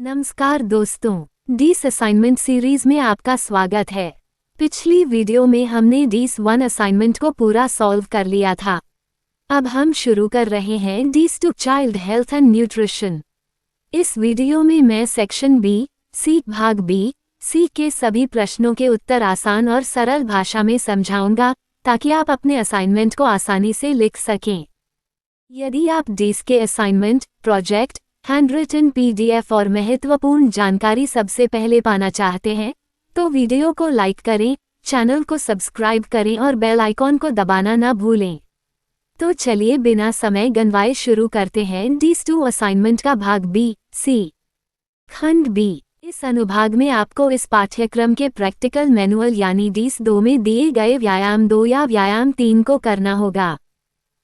नमस्कार दोस्तों, डीस assignment series में आपका स्वागत है। पिछली वीडियो में हमने डीस 1 असाइनमेंट को पूरा सॉल्व कर लिया था। अब हम शुरू कर रहे हैं डीस 2 चाइल्ड हेल्थ एंड न्यूट्रिशन। इस वीडियो में मैं सेक्शन बी, सी भाग बी, सी के सभी प्रश्नों के उत्तर आसान और सरल भाषा में समझाऊंगा ताकि आप अपने असाइनमेंट को आसानी से लिख सकें। यदि आप डीस के assignment, project, handwritten PDF और महत्वपूर्ण जानकारी सबसे पहले पाना चाहते हैं तो वीडियो को लाइक करें, चैनल को सब्सक्राइब करें और बेल आइकॉन को दबाना न भूलें। तो चलिए बिना समय गंवाए शुरू करते हैं डीस 2 असाइनमेंट का भाग बी, सी। खंड बी। इस अनुभाग में आपको इस पाठ्यक्रम के प्रैक्टिकल मैनुअल यानी डीस 2 में दिए गए व्यायाम 2 या व्यायाम 3 को करना होगा।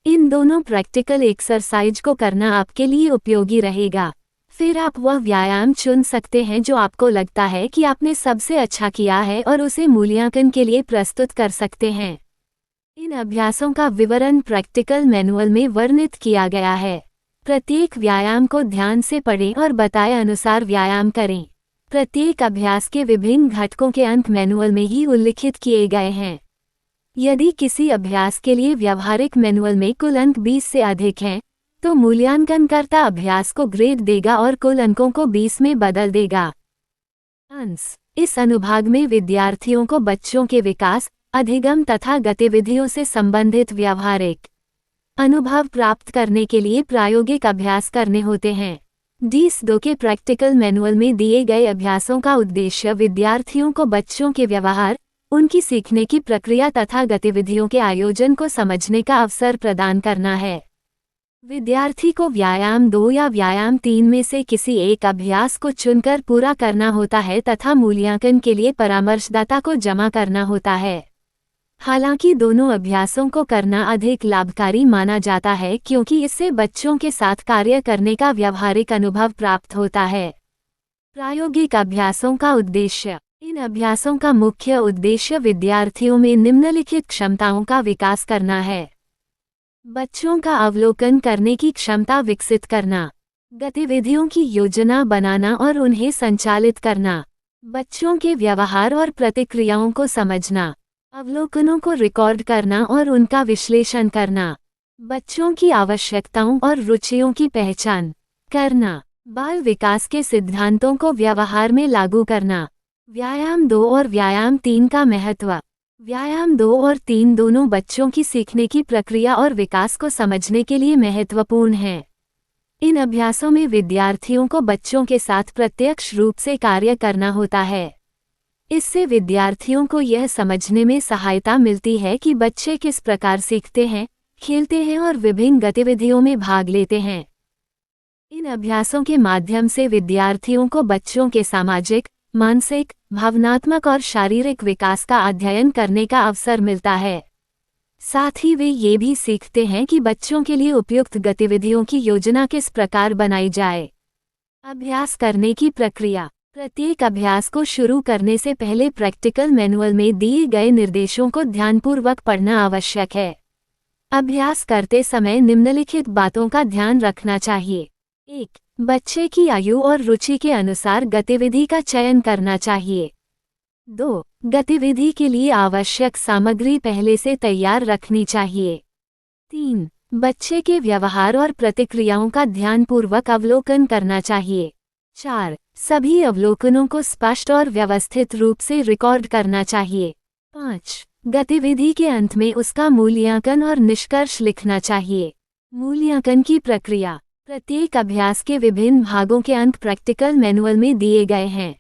इन दोनों प्रैक्टिकल एक्सरसाइज को करना आपके लिए उपयोगी रहेगा। फिर आप वह व्यायाम चुन सकते हैं जो आपको लगता है कि आपने सबसे अच्छा किया है और उसे मूल्यांकन के लिए प्रस्तुत कर सकते हैं। इन अभ्यासों का विवरण प्रैक्टिकल मैनुअल में वर्णित किया गया है। प्रत्येक व्यायाम को ध्यान से पढ़ें और बताए अनुसार व्यायाम करें। प्रत्येक अभ्यास के विभिन्न घटकों के अंक मैनुअल में ही उल्लिखित किए गए हैं। यदि किसी अभ्यास के लिए व्यावहारिक मैनुअल में कुल अंक 20 से अधिक हैं, तो मूल्यांकनकर्ता अभ्यास को ग्रेड देगा और कुल अंकों को 20 में बदल देगा। अंश। इस अनुभाग में विद्यार्थियों को बच्चों के विकास, अधिगम तथा गतिविधियों से संबंधित व्यावहारिक अनुभव प्राप्त करने के लिए प्रायोगिक अभ्यास करने होते हैं। डीस 2 के प्रैक्टिकल मैनुअल में दिए गए अभ्यासों का उद्देश्य विद्यार्थियों को बच्चों के व्यवहार, उनकी सीखने की प्रक्रिया तथा गतिविधियों के आयोजन को समझने का अवसर प्रदान करना है। विद्यार्थी को व्यायाम 2 या व्यायाम 3 में से किसी एक अभ्यास को चुनकर पूरा करना होता है तथा मूल्यांकन के लिए परामर्शदाता को जमा करना होता है। हालांकि दोनों अभ्यासों को करना अधिक लाभकारी माना जाता है क्योंकि इससे बच्चों के साथ कार्य करने का व्यावहारिक अनुभव प्राप्त होता है। प्रायोगिक अभ्यासों का उद्देश्य। इन अभ्यासों का मुख्य उद्देश्य विद्यार्थियों में निम्नलिखित क्षमताओं का विकास करना है। बच्चों का अवलोकन करने की क्षमता विकसित करना, गतिविधियों की योजना बनाना और उन्हें संचालित करना, बच्चों के व्यवहार और प्रतिक्रियाओं को समझना, अवलोकनों को रिकॉर्ड करना और उनका विश्लेषण करना, बच्चों की आवश्यकताओं और रुचियों की पहचान करना, बाल विकास के सिद्धांतों को व्यवहार में लागू करना। व्यायाम 2 और व्यायाम 3 का महत्व। व्यायाम 2 और 3 दोनों बच्चों की सीखने की प्रक्रिया और विकास को समझने के लिए महत्वपूर्ण हैं। इन अभ्यासों में विद्यार्थियों को बच्चों के साथ प्रत्यक्ष रूप से कार्य करना होता है। इससे विद्यार्थियों को यह समझने में सहायता मिलती है कि बच्चे किस प्रकार सीखते हैं, खेलते हैं और विभिन्न गतिविधियों में भाग लेते हैं। इन अभ्यासों के माध्यम से विद्यार्थियों को बच्चों के सामाजिक, मानसिक, भावनात्मक और शारीरिक विकास का अध्ययन करने का अवसर मिलता है। साथ ही वे ये भी सीखते हैं कि बच्चों के लिए उपयुक्त गतिविधियों की योजना किस प्रकार बनाई जाए। अभ्यास करने की प्रक्रिया। प्रत्येक अभ्यास को शुरू करने से पहले प्रैक्टिकल मैनुअल में दिए गए निर्देशों को ध्यानपूर्वक पढ़ना आवश्यक है। अभ्यास करते समय निम्नलिखित बातों का ध्यान रखना चाहिए। 1. बच्चे की आयु और रुचि के अनुसार गतिविधि का चयन करना चाहिए। 2. गतिविधि के लिए आवश्यक सामग्री पहले से तैयार रखनी चाहिए। 3. बच्चे के व्यवहार और प्रतिक्रियाओं का ध्यानपूर्वक अवलोकन करना चाहिए। 4. सभी अवलोकनों को स्पष्ट और व्यवस्थित रूप से रिकॉर्ड करना चाहिए। 5. गतिविधि के अंत में उसका मूल्यांकन और निष्कर्ष लिखना चाहिए। मूल्यांकन की प्रक्रिया। प्रत्येक अभ्यास के विभिन्न भागों के अंक प्रैक्टिकल मैनुअल में दिए गए हैं।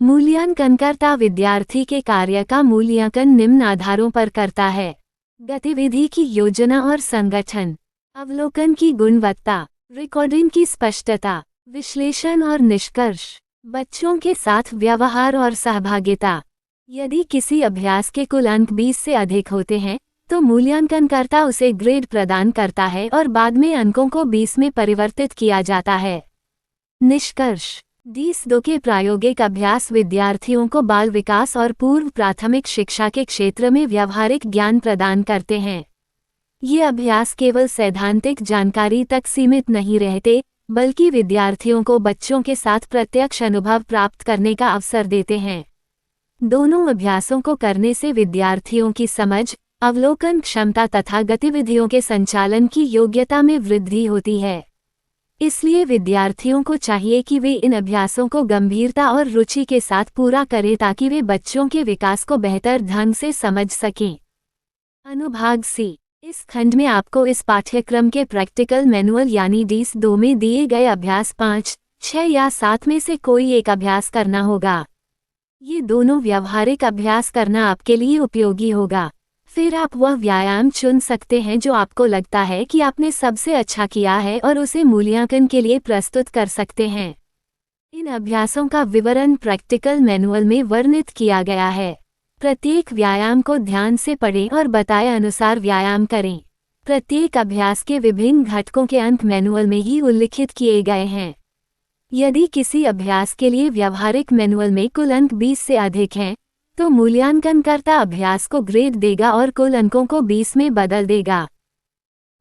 मूल्यांकनकर्ता विद्यार्थी के कार्य का मूल्यांकन निम्न आधारों पर करता है। गतिविधि की योजना और संगठन, अवलोकन की गुणवत्ता, रिकॉर्डिंग की स्पष्टता, विश्लेषण और निष्कर्ष, बच्चों के साथ व्यवहार और सहभागिता। यदि किसी अभ्यास के कुल अंक 20 से अधिक होते हैं तो मूल्यांकनकर्ता उसे ग्रेड प्रदान करता है और बाद में अंकों को 20 में परिवर्तित किया जाता है। निष्कर्ष। डीस 2 के प्रायोगिक अभ्यास विद्यार्थियों को बाल विकास और पूर्व प्राथमिक शिक्षा के क्षेत्र में व्यावहारिक ज्ञान प्रदान करते हैं। ये अभ्यास केवल सैद्धांतिक जानकारी तक सीमित नहीं रहते, बल्कि विद्यार्थियों को बच्चों के साथ प्रत्यक्ष अनुभव प्राप्त करने का अवसर देते हैं। दोनों अभ्यासों को करने से विद्यार्थियों की समझ, अवलोकन क्षमता तथा गतिविधियों के संचालन की योग्यता में वृद्धि होती है। इसलिए विद्यार्थियों को चाहिए कि वे इन अभ्यासों को गंभीरता और रुचि के साथ पूरा करें ताकि वे बच्चों के विकास को बेहतर ढंग से समझ सकें। अनुभाग सी। इस खंड में आपको इस पाठ्यक्रम के प्रैक्टिकल मैनुअल यानी डीस 2 में दिए गए अभ्यास 5, 6 या 7 में से कोई एक अभ्यास करना होगा। ये दोनों व्यावहारिक अभ्यास करना आपके लिए उपयोगी होगा। फिर आप वह व्यायाम चुन सकते हैं जो आपको लगता है कि आपने सबसे अच्छा किया है और उसे मूल्यांकन के लिए प्रस्तुत कर सकते हैं। इन अभ्यासों का विवरण प्रैक्टिकल मैनुअल में वर्णित किया गया है। प्रत्येक व्यायाम को ध्यान से पढ़ें और बताए अनुसार व्यायाम करें। प्रत्येक अभ्यास के विभिन्न घटकों के अंक मैनुअल में ही उल्लिखित किए गए हैं। यदि किसी अभ्यास के लिए व्यावहारिक मैनुअल में कुल अंक 20 से अधिक हैं, तो मूल्यांकनकर्ता अभ्यास को ग्रेड देगा और कुल अंकों को 20 में बदल देगा।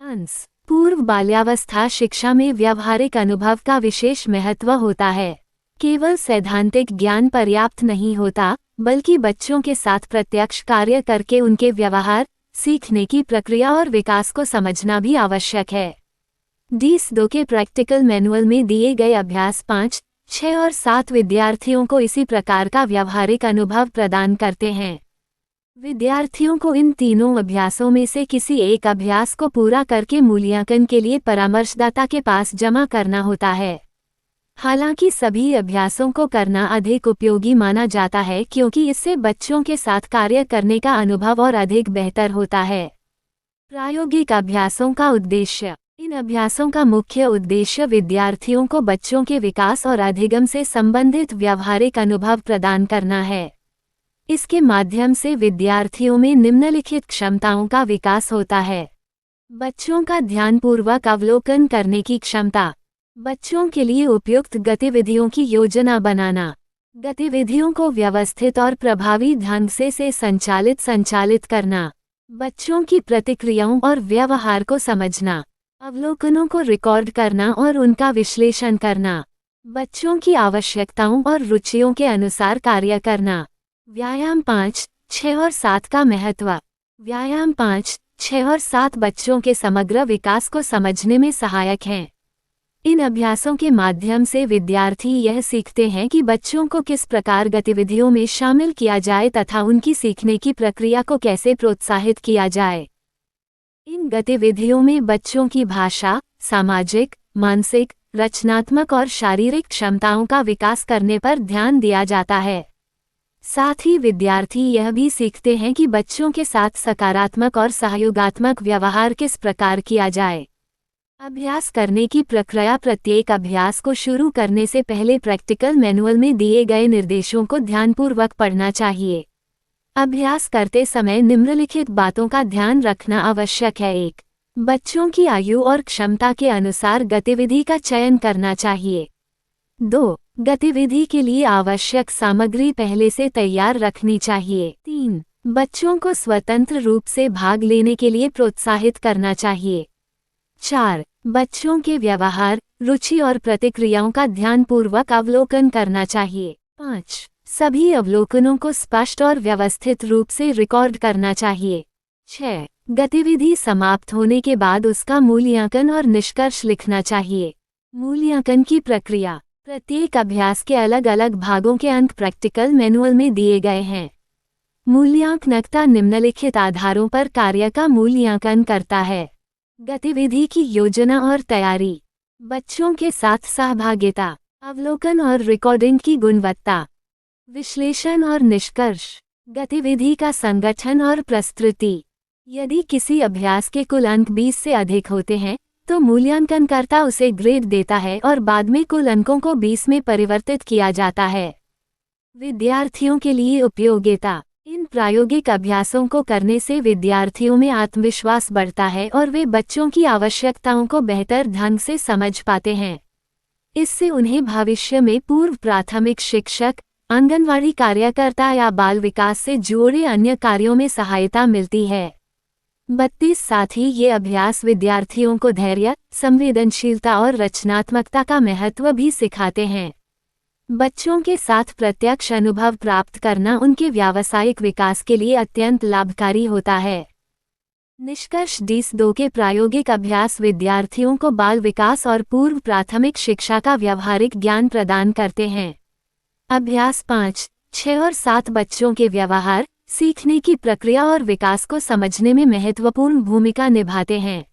अंश। पूर्व बाल्यावस्था शिक्षा में व्यावहारिक अनुभव का विशेष महत्व होता है। केवल सैद्धांतिक ज्ञान पर्याप्त नहीं होता, बल्कि बच्चों के साथ प्रत्यक्ष कार्य करके उनके व्यवहार, सीखने की प्रक्रिया और विकास को समझना भी आवश्यक है। डीस 2 के प्रैक्टिकल मैनुअल में दिए गए अभ्यास 5, 6 और 7 विद्यार्थियों को इसी प्रकार का व्यावहारिक अनुभव प्रदान करते हैं। विद्यार्थियों को इन तीनों अभ्यासों में से किसी एक अभ्यास को पूरा करके मूल्यांकन के लिए परामर्शदाता के पास जमा करना होता है। हालांकि सभी अभ्यासों को करना अधिक उपयोगी माना जाता है क्योंकि इससे बच्चों के साथ कार्य करने का अनुभव और अधिक बेहतर होता है। प्रायोगिक अभ्यासों का उद्देश्य। इन अभ्यासों का मुख्य उद्देश्य विद्यार्थियों को बच्चों के विकास और अधिगम से संबंधित व्यावहारिक अनुभव प्रदान करना है। इसके माध्यम से विद्यार्थियों में निम्नलिखित क्षमताओं का विकास होता है। बच्चों का ध्यानपूर्वक अवलोकन करने की क्षमता। बच्चों के लिए उपयुक्त गतिविधियों की योजना बनाना। गतिविधियों को व्यवस्थित और प्रभावी ढंग से संचालित करना। बच्चों की प्रतिक्रियाओं और व्यवहार को समझना। अवलोकनों को रिकॉर्ड करना और उनका विश्लेषण करना। बच्चों की आवश्यकताओं और रुचियों के अनुसार कार्य करना। व्यायाम 5, 6 और 7 का महत्व। व्यायाम 5, 6 और 7 बच्चों के समग्र विकास को समझने में सहायक हैं। इन अभ्यासों के माध्यम से विद्यार्थी यह सीखते हैं कि बच्चों को किस प्रकार गतिविधियों में शामिल किया जाए तथा उनकी सीखने की प्रक्रिया को कैसे प्रोत्साहित किया जाए। इन गतिविधियों में बच्चों की भाषा, सामाजिक, मानसिक, रचनात्मक और शारीरिक क्षमताओं का विकास करने पर ध्यान दिया जाता है। साथ ही विद्यार्थी यह भी सीखते हैं कि बच्चों के साथ सकारात्मक और सहयोगात्मक व्यवहार किस प्रकार किया जाए। अभ्यास करने की प्रक्रिया। प्रत्येक अभ्यास को शुरू करने से पहले प्रैक्टिकल मैनुअल में दिए गए निर्देशों को ध्यानपूर्वक पढ़ना चाहिए। अभ्यास करते समय निम्नलिखित बातों का ध्यान रखना आवश्यक है। 1. बच्चों की आयु और क्षमता के अनुसार गतिविधि का चयन करना चाहिए। 2. गतिविधि के लिए आवश्यक सामग्री पहले से तैयार रखनी चाहिए। 3. बच्चों को स्वतंत्र रूप से भाग लेने के लिए प्रोत्साहित करना चाहिए। 4. बच्चों के व्यवहार, रुचि और प्रतिक्रियाओं का ध्यानपूर्वक अवलोकन करना चाहिए। 5. सभी अवलोकनों को स्पष्ट और व्यवस्थित रूप से रिकॉर्ड करना चाहिए। 6. गतिविधि समाप्त होने के बाद उसका मूल्यांकन और निष्कर्ष लिखना चाहिए। मूल्यांकन की प्रक्रिया। प्रत्येक अभ्यास के अलग अलग भागों के अंक प्रैक्टिकल मैनुअल में दिए गए हैं। मूल्यांकनकर्ता निम्नलिखित आधारों पर कार्य का मूल्यांकन करता है। गतिविधि की योजना और तैयारी। बच्चों के साथ सहभागिता। अवलोकन और रिकॉर्डिंग की गुणवत्ता। विश्लेषण और निष्कर्ष। गतिविधि का संगठन और प्रस्तुति। यदि किसी अभ्यास के कुल अंक 20 से अधिक होते हैं, तो मूल्यांकनकर्ता उसे ग्रेड देता है और बाद में कुल अंकों को 20 में परिवर्तित किया जाता है। विद्यार्थियों के लिए उपयोगिता। इन प्रायोगिक अभ्यासों को करने से विद्यार्थियों में आत्मविश्वास बढ़ता है और वे बच्चों की आवश्यकताओं को बेहतर ढंग से समझ पाते हैं। इससे उन्हें भविष्य में पूर्व प्राथमिक शिक्षक, आंगनवाड़ी कार्यकर्ता या बाल विकास से जुड़े अन्य कार्यों में सहायता मिलती है। 32 साथ ही ये अभ्यास विद्यार्थियों को धैर्य, संवेदनशीलता और रचनात्मकता का महत्व भी सिखाते हैं। बच्चों के साथ प्रत्यक्ष अनुभव प्राप्त करना उनके व्यावसायिक विकास के लिए अत्यंत लाभकारी होता है। निष्कर्ष DIS 2 के प्रायोगिक अभ्यास विद्यार्थियों को बाल विकास और पूर्व प्राथमिक शिक्षा का व्यावहारिक ज्ञान प्रदान करते हैं। अभ्यास 5, 6 और 7 बच्चों के व्यवहार, सीखने की प्रक्रिया और विकास को समझने में महत्वपूर्ण भूमिका निभाते हैं।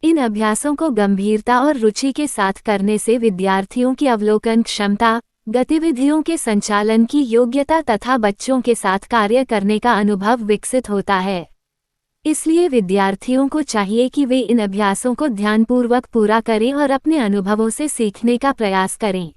इन अभ्यासों को गंभीरता और रुचि के साथ करने से विद्यार्थियों की अवलोकन क्षमता, गतिविधियों के संचालन की योग्यता तथा बच्चों के साथ कार्य करने का अनुभव विकसित होता है। इसलिए विद्यार्थियों को चाहिए कि वे इन अभ्यासों को ध्यानपूर्वक पूरा करें और अपने अनुभवों से सीखने का प्रयास करें।